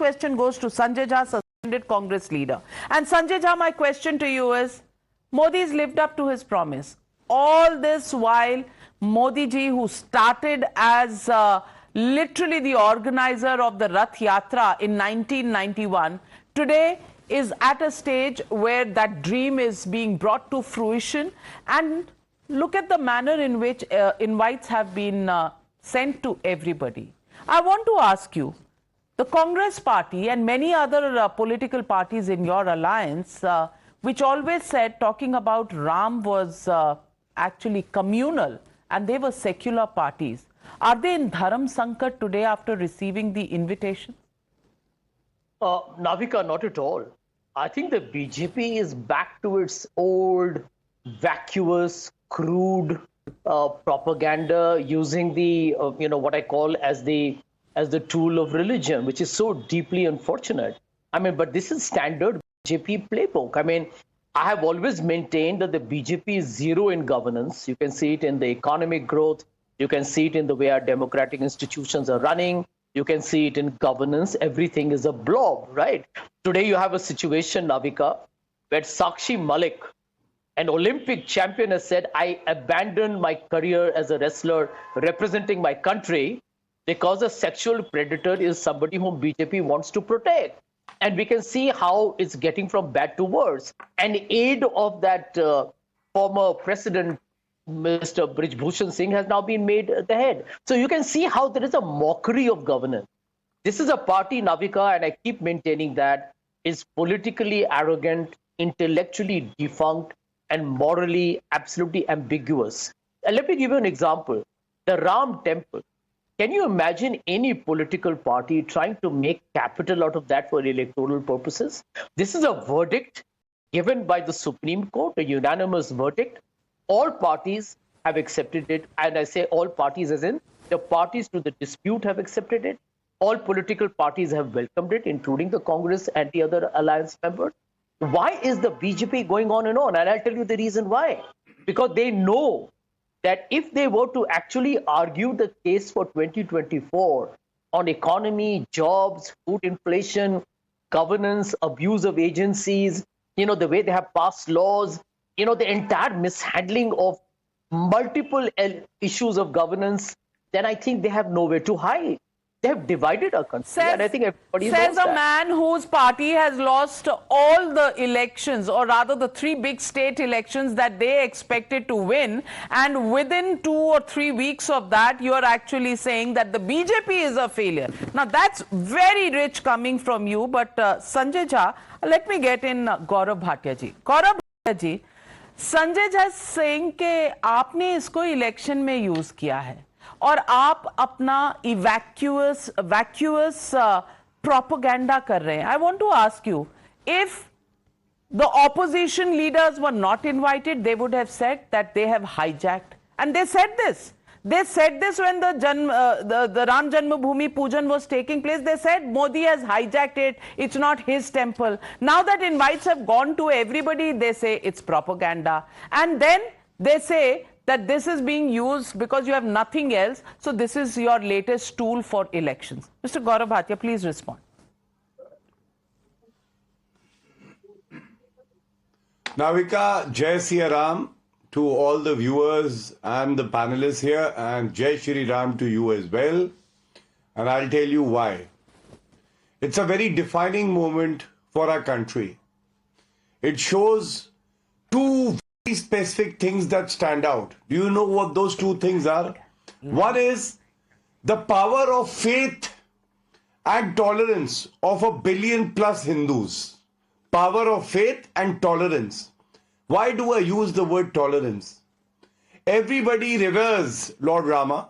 question goes to Sanjay Jha, suspended Congress leader. And Sanjay Jha, my question to you is, Modi's lived up to his promise. All this while, Modi ji, who started as literally the organizer of the Rath Yatra in 1991, today is at a stage where that dream is being brought to fruition. And look at the manner in which invites have been sent to everybody. I want to ask you, the Congress party and many other political parties in your alliance, which always said talking about Ram was actually communal and they were secular parties, are they in Dharam Sankat today after receiving the invitation? Navika, not at all. I think the BJP is back to its old, vacuous, crude propaganda using the, what I call as the tool of religion, which is so deeply unfortunate. I mean, but this is standard BJP playbook. I mean, I have always maintained that the BJP is zero in governance. You can see it in the economic growth. You can see it in the way our democratic institutions are running. You can see it in governance. Everything is a blob, right? Today you have a situation, Navika, where Sakshi Malik, an Olympic champion, has said, I abandoned my career as a wrestler representing my country because a sexual predator is somebody whom BJP wants to protect. And we can see how it's getting from bad to worse. An aide of that former president, Mr. Brij Bhushan Singh, has now been made the head. So you can see how there is a mockery of governance. This is a party, Navika, and I keep maintaining that, is politically arrogant, intellectually defunct, and morally absolutely ambiguous. And let me give you an example. The Ram Temple. Can you imagine any political party trying to make capital out of that for electoral purposes? This is a verdict given by the Supreme Court, a unanimous verdict. All parties have accepted it. And I say all parties as in the parties to the dispute have accepted it. All political parties have welcomed it, including the Congress and the other alliance members. Why is the BJP going on and on? And I'll tell you the reason why. Because they know that if they were to actually argue the case for 2024 on economy, jobs, food inflation, governance, abuse of agencies, the way they have passed laws, the entire mishandling of multiple issues of governance, then I think they have nowhere to hide. They have divided our country, and I think everybody knows that. Says a man whose party has lost all the elections, or rather the 3 big state elections that they expected to win, and within 2 or 3 weeks of that, you are actually saying that the BJP is a failure. Now, that's very rich coming from you, but Sanjay Jha, let me get in Gaurav Bhatia ji. Gaurav Bhatia ji, Sanjay Jha is saying कि आपने इसको election में use किया है और आप अपना vacuous propaganda कर रहे हैं. I want to ask you, if the opposition leaders were not invited, they would have said that they have hijacked. And they said this. They said this when the Ram Janmabhoomi Pujan was taking place. They said Modi has hijacked it. It's not his temple. Now that invites have gone to everybody, they say it's propaganda. And then they say that this is being used because you have nothing else. So this is your latest tool for elections. Mr. Gaurav Bhatia, please respond. Navika, Jai Siya Ram to all the viewers and the panelists here, and Jai Shri Ram to you as well. And I'll tell you why. It's a very defining moment for our country. It shows two very specific things that stand out. Do you know what those two things are? One is the power of faith and tolerance of 1 billion plus Hindus. Power of faith and tolerance. Why do I use the word tolerance? Everybody reveres Lord Rama.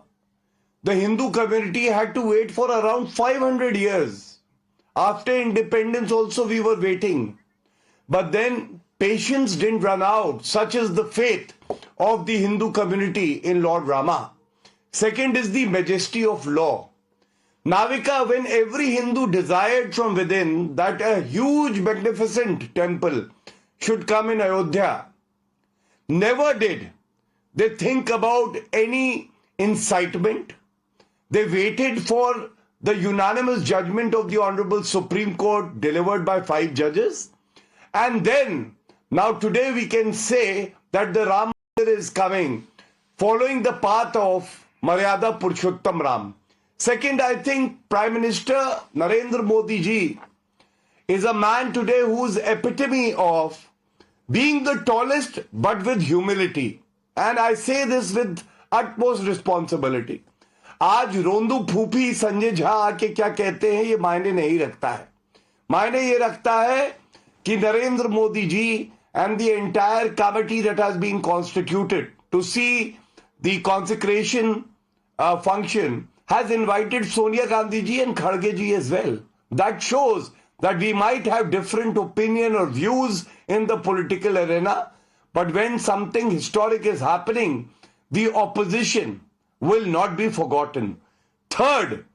The Hindu community had to wait for around 500 years. After independence also we were waiting. But then patience didn't run out. Such is the faith of the Hindu community in Lord Rama. Second is the majesty of law. Navika, when every Hindu desired from within that a huge magnificent temple should come in Ayodhya, never did they think about any incitement. They waited for the unanimous judgment of the Honorable Supreme Court delivered by 5 judges. And then, now today we can say that the Ram Mandir is coming following the path of Maryada Purushottam Ram. Second, I think Prime Minister Narendra Modi ji is a man today whose epitome of being the tallest but with humility. And I say this with utmost responsibility. आज रोंदू फूफी संजय झा आके क्या कहते हैं ये मायने नहीं रखता है. मायने ये रखता है कि Narendra Modi ji and the entire committee that has been constituted to see the consecration function has invited Sonia Gandhi ji and Kharge ji as well. That shows that we might have different opinion or views in the political arena, but when something historic is happening, the opposition will not be forgotten. Third,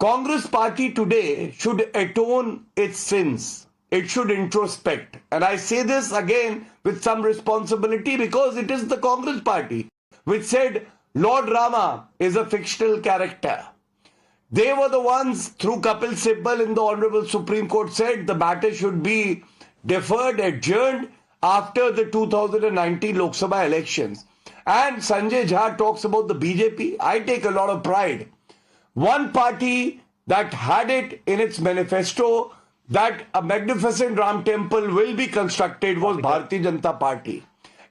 Congress party today should atone its sins. It should introspect. And I say this again with some responsibility because it is the Congress party which said Lord Rama is a fictional character. They were the ones through Kapil Sibal in the Honorable Supreme Court said the matter should be deferred, adjourned after the 2019 Lok Sabha elections. And Sanjay Jha talks about the BJP. I take a lot of pride. One party that had it in its manifesto that a magnificent Ram temple will be constructed was Bharatiya Janata Party.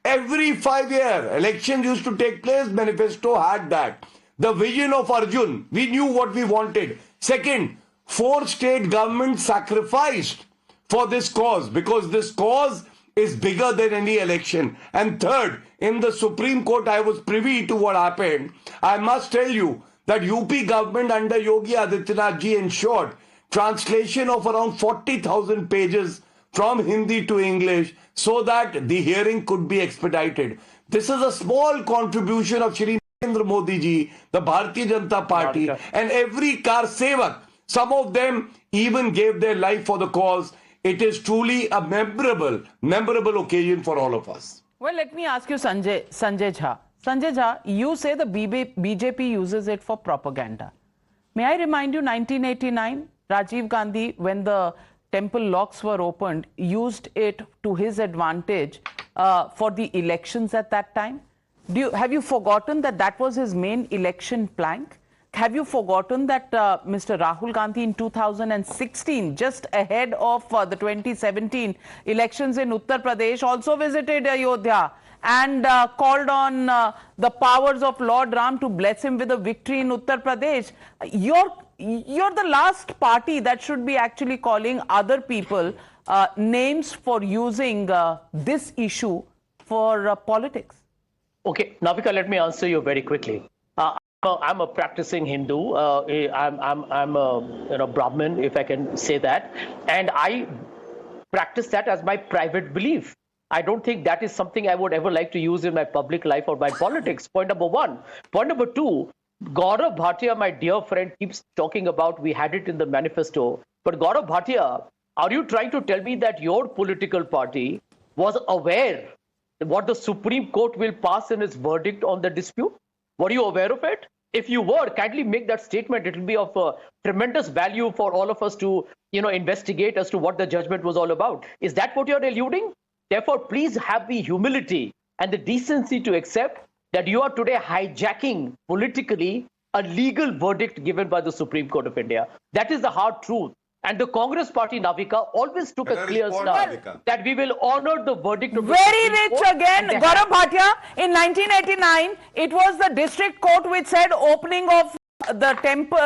Every 5-year elections used to take place, manifesto had that. The vision of Arjun, we knew what we wanted. Second, 4 state governments sacrificed for this cause because this cause is bigger than any election. And third, in the Supreme Court, I was privy to what happened. I must tell you that UP government under Yogi Adityanath ji ensured translation of around 40,000 pages from Hindi to English so that the hearing could be expedited. This is a small contribution of Shri Narendra Modi ji, the Bharatiya Janata Party, and every car sevak. Some of them even gave their life for the cause. It is truly a memorable occasion for all of us. Well, let me ask you, Sanjay Jha. Sanjay Jha, you say the BJP uses it for propaganda. May I remind you, 1989, Rajiv Gandhi, when the temple locks were opened, used it to his advantage for the elections at that time. Have you forgotten that that was his main election plank? Have you forgotten that Mr. Rahul Gandhi in 2016, just ahead of the 2017 elections in Uttar Pradesh, also visited Ayodhya and called on the powers of Lord Ram to bless him with a victory in Uttar Pradesh? You're the last party that should be actually calling other people names for using this issue for politics. Okay, Navika, let me answer you very quickly. I'm a practicing Hindu. I'm a Brahmin, if I can say that, and I practice that as my private belief. I don't think that is something I would ever like to use in my public life or my politics. Point number one. Point number two. Gaurav Bhatia, my dear friend, keeps talking about we had it in the manifesto. But Gaurav Bhatia, are you trying to tell me that your political party was aware what the Supreme Court will pass in its verdict on the dispute? Were you aware of it? If you were, kindly make that statement. It will be of tremendous value for all of us to, investigate as to what the judgment was all about. Is that what you're alluding? Therefore, please have the humility and the decency to accept that you are today hijacking politically a legal verdict given by the Supreme Court of India. That is the hard truth. And the Congress party, Navika, always took a clear stand that we will honor the verdict of the Very rich again, Gaurav Bhatia. In 1989, it was the district court which said opening of the temple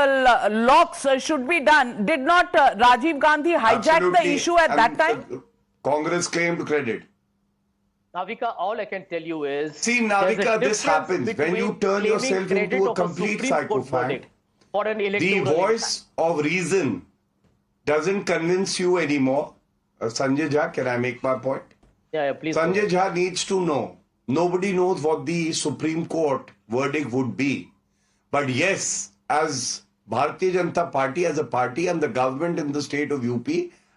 locks should be done. Did not Rajiv Gandhi hijack the issue at that time? Congress claimed credit. Navika, all I can tell you is... See, Navika, this happens when you turn yourself into a complete psychopath. The voice of reason doesn't convince you anymore. Sanjay Jha, can I make my point? Yeah, please. Sanjay Jha needs to know. Nobody knows what the Supreme Court verdict would be. But yes, as Bharatiya Janata Party, as a party, and the government in the state of UP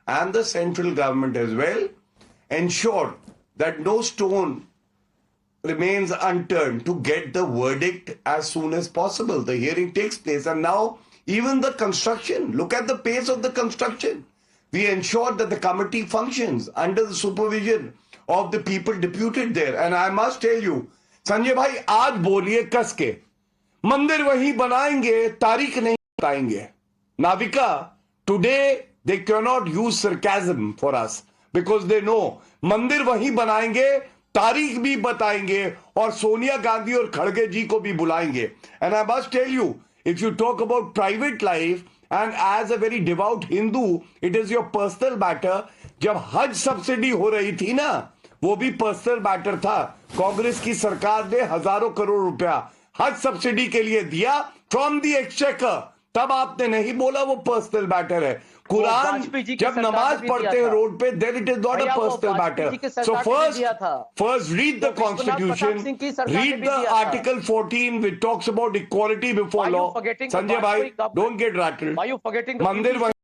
and the central government as well, ensure that no stone remains unturned to get the verdict as soon as possible. The hearing takes place, and now Even the construction, look at the pace of the construction. We ensured that the committee functions under the supervision of the people deputed there. And I must tell you, Sanjay भाई आज बोलिए कस के, मंदिर वही बनाएंगे, तारीख नहीं बताएंगे. Navika, today they cannot use sarcasm for us because they know मंदिर वही बनाएंगे, तारीख भी बताएंगे और सोनिया गांधी और खड़गे जी को भी बुलाएंगे. And I must tell you, if you talk about private life and as a very devout Hindu, it is your personal matter. जब हज सब्सिडी हो रही थी ना, वो भी पर्सनल मैटर था. कांग्रेस की सरकार ने हजारों करोड़ रुपया हज सब्सिडी के लिए दिया फ्रॉम द एक्सचेकर. तब आपने नहीं बोला वो पर्सनल मैटर है. कुरान जब नमाज पढ़ते हैं रोड पे, then it is not a personal matter. So first read the constitution, read the article 14 which talks about equality before law. Sanjay भाई, डोंट गेट रैटल्ड. मंदिर